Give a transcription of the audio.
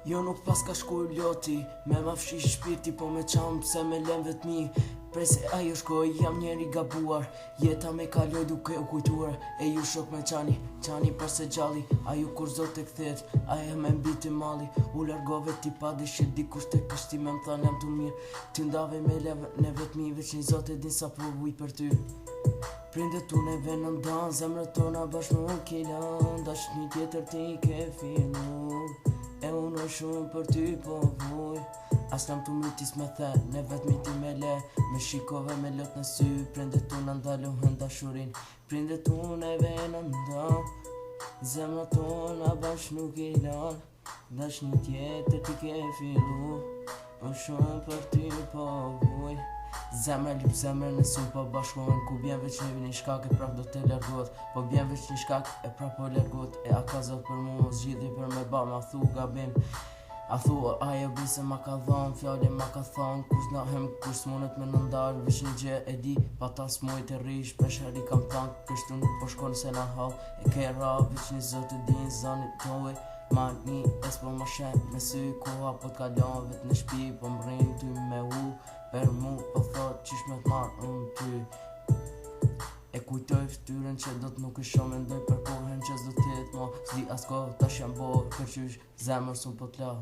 Jo nuk pas ka shkoj loti, me ma fshish shpirti po me qam pse me lem vetmi. Prej se ajo shkoj jam njeri gabuar, jeta me kaloj duke u kujtuar. E ju shok me qani për se gjalli, ajo kur zot e këthet, aja me mbiti mali. U largove ti pa dishit dikush të kështi me më thanë jam të mirë. Ty ndave me leve në vetmi, veç një zot e din sa provuj për ty. Prindet tu neve në ndan, zemrët tona bashkë më kilan, dash një tjetër ti ke fillu. E unë shumë për ty po vuj, as jam të mritis me the, ne vetmi ti me le. Me shikove me lot në sy, prindet tu në ndaluhen dashurin. Prindet tu neve në ndan, zemrët tona bashkë nuk i lan, dash një tjetër ti ke fillu. Unë shumë për ty po vuj. Zemre lip zemre në sun po bashkohen, ku bjen veç një shkak e prap do të largot. Po bjen veç një shkak e prap po largot. E a ka zot për mu mos gjithi për me ba ma thu gabim. A thu ajo bise ma ka dhon, fjale ma ka thon. Kus na hem kus s'monet me nëndar, veç një gje e di, pa ta s'moj të rish. Peshari kam thank, kështu nuk po shkon se na hall. E ke ra veç një zot e din zanit toj. Ma një es po ma shen me sy, koha po t'kalon vet në shpi. Po m'rin ty me hu, per mu po thot qish me t'marrë unë ty. E kujtoj ftyrën që do t'nuk i shumë mendoj për kohën që s'do t'jet mo. S'di as kohë tash jam bo, kërqysh zemër s'un po t'la.